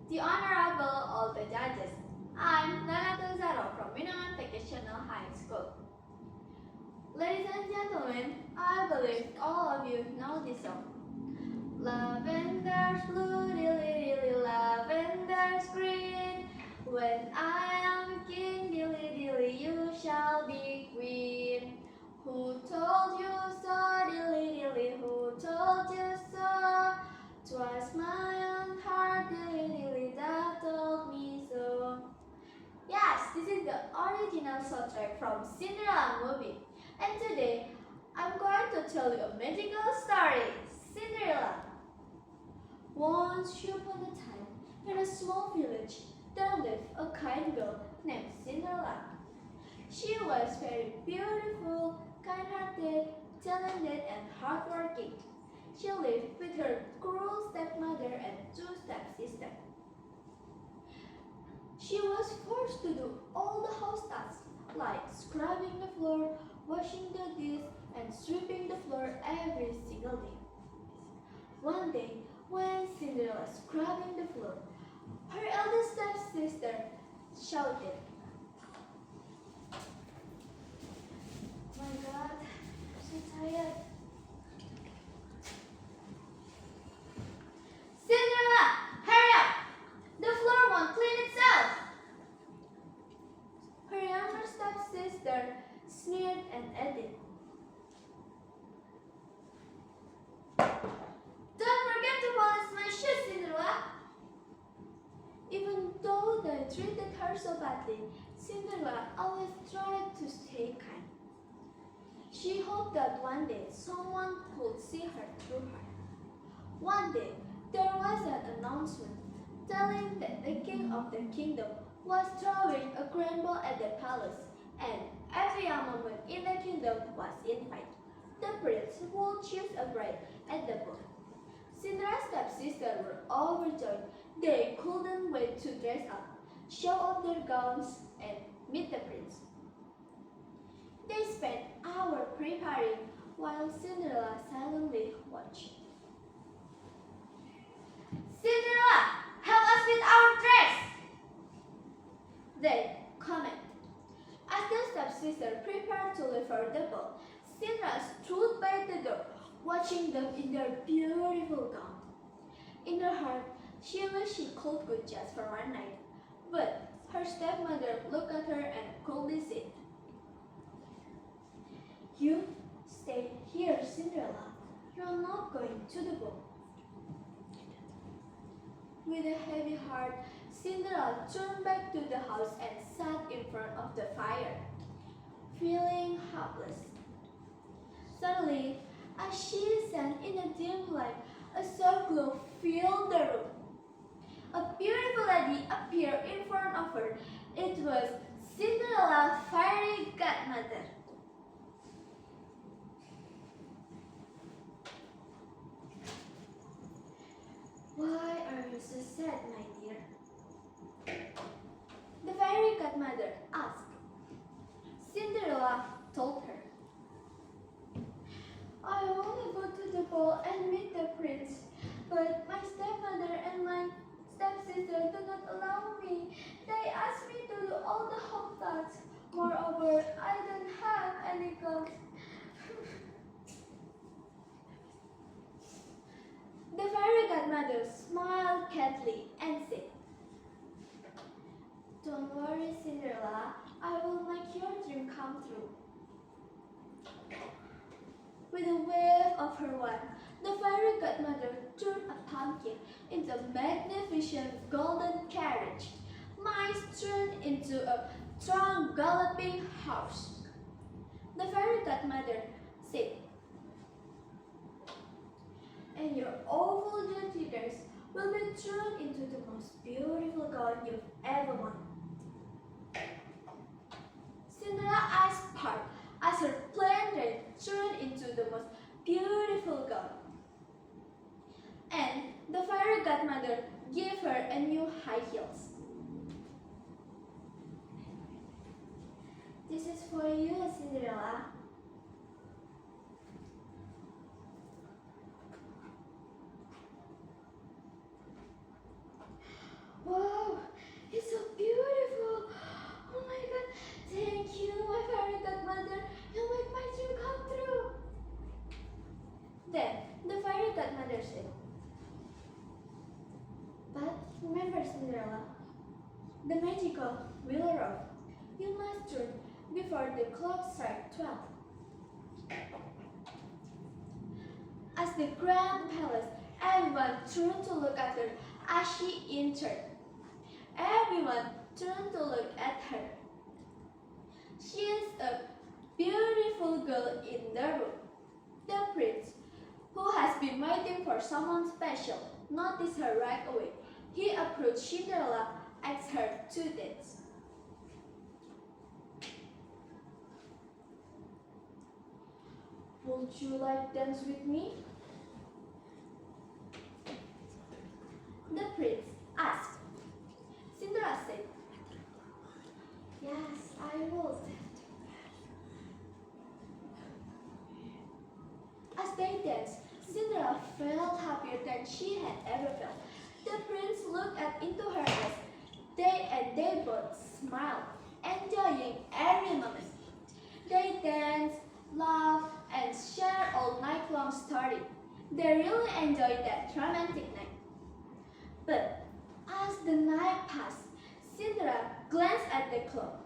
The Honorable all the judges. I'm Lailatul Zahro from Winongan Vocational High School. Ladies and gentlemen, I believe all of you know this song. Lavender's blue, dilly dilly, lavender's green. When I am king, dilly dilly, you shall be queen. Who told you so, dilly dilly, who told you so? 'Twas my own heart, dilly dilly, that told me so. Yes, this is the original soundtrack from Cinderella movie. And today, I'm going to tell you a magical story, Cinderella. Once upon a time, in a small village, there lived a kind girl named Cinderella. She was very beautiful, kind-hearted, talented, and hardworking. She lived with her cruel stepmother and two stepsisters. She was forced to do all the house tasks, like scrubbing the floor, washing the dishes, and sweeping the floor every single day. One day, when Cinderella was scrubbing the floor, her eldest stepsister shouted, "My God, I'm so tired." "Cinderella, hurry up! The floor won't clean itself." Her younger stepsister sneered and added, "Don't forget to polish my shoes, Cinderella." Even though they treated her so badly, Cinderella always tried to stay kind. She hoped that one day someone could see her through her. One day, there was an announcement telling that the king of the kingdom was throwing a grand ball at the palace, and every young woman in the kingdom was invited. The prince would choose a bride at the ball. Cinderella's stepsisters were overjoyed. They couldn't wait to dress up, show off their gowns, and meet the prince. They spent hours preparing while Cinderella silently watched. "Cinderella, help us with our dress!" they commented. As the stepsister prepared to leave for the ball, Cinderella stood by the door, watching them in their beautiful gown. In her heart, she wished she could go just for one night, but her stepmother looked at her and coldly said, "You stay here, Cinderella. You're not going to the ball." With a heavy heart, Cinderella turned back to the house and sat in front of the fire, feeling helpless. Suddenly, as she sat in a dim light, a soft glow filled the room. A beautiful lady appeared in front of her. It was Cinderella's fairy godmother. "Why are you so sad, my dear?" the fairy godmother asked. Cinderella told her, "I want to go to the ball and meet the prince, but my stepmother and my stepsister do not allow me. They ask me to do all the home tasks. Moreover, I don't have any clothes." The fairy godmother smiled kindly and said, "Don't worry, Cinderella. I will make your dream come true." With a wave of her wand, the fairy godmother turned a pumpkin into a magnificent golden carriage. Mice turned into a strong galloping horse. The fairy godmother said, "And your awful dirty dress will be turned into the most beautiful gown you've ever worn." Cinderella's eyes sparkled as her plain dress turned into the most beautiful gown. And the fairy godmother gave her a new high heels. "This is for you, Cinderella." Then the fairy godmother said, "But remember, Cinderella, the magical will arrive. You must turn before the clock strikes 12. As the grand palace, everyone turned to look at her as she entered. Everyone turned to look at her. She is a beautiful girl in the room. The prince, who has been waiting for someone special, noticed her right away. He approached Cinderella, asked her to dance. "Would you like to dance with me?" the prince asked. Cinderella said, "Yes, I would." As they danced, Cinderella felt happier than she had ever felt. The prince looked into her eyes. They both smiled, enjoying every moment. They danced, laughed, and shared all night long story. They really enjoyed that romantic night. But as the night passed, Cinderella glanced at the clock.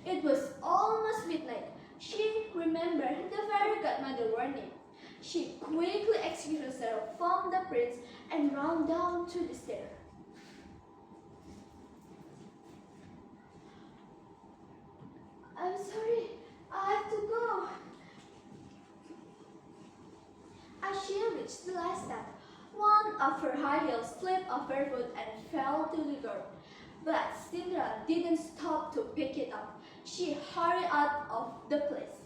It was almost midnight. She remembered the fairy godmother warning. She quickly excused herself from the prince and ran down to the stairs. "I'm sorry, I have to go." As she reached the last step, one of her high heels slipped off her foot and fell to the ground. But Cinderella didn't stop to pick it up. She hurried out of the place.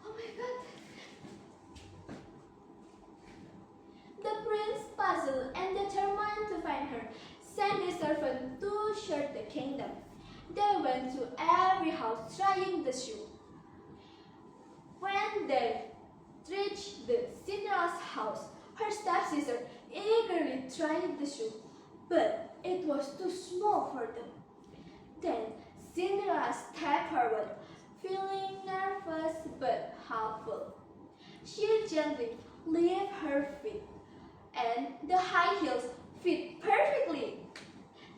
"Oh my God!" The prince, puzzled and determined to find her, sent a servant to search the kingdom. They went to every house trying the shoe. When they reached the Cinderella's house, her stepsister eagerly tried the shoe, but it was too small for them. Then Cinderella stepped forward, feeling nervous but hopeful. She gently lifted her feet, and the high heels fit perfectly.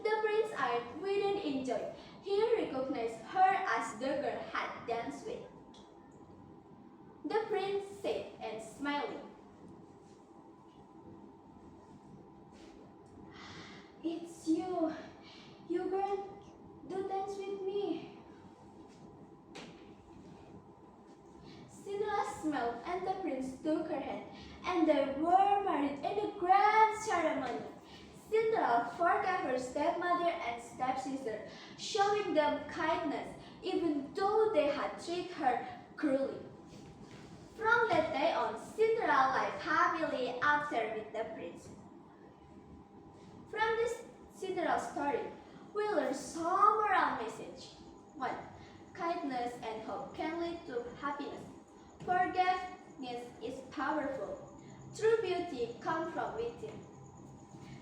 The prince's eyes widened in joy. He recognized her as the girl had danced with. The prince said and smiling, "It's you. You're going to dance with me." Cinderella smiled and the prince took her hand, and they were married in a grand ceremony. Cinderella forgave her stepmother and stepsister, showing them kindness even though they had treated her cruelly. From that day on, Cinderella lived happily after with the prince. From this Cinderella story, we learn some moral message. 1. Kindness and hope can lead to happiness. Forgiveness is powerful. True beauty comes from within.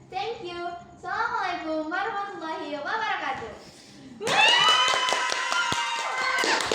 Thank you. Assalamualaikum warahmatullahi wabarakatuh.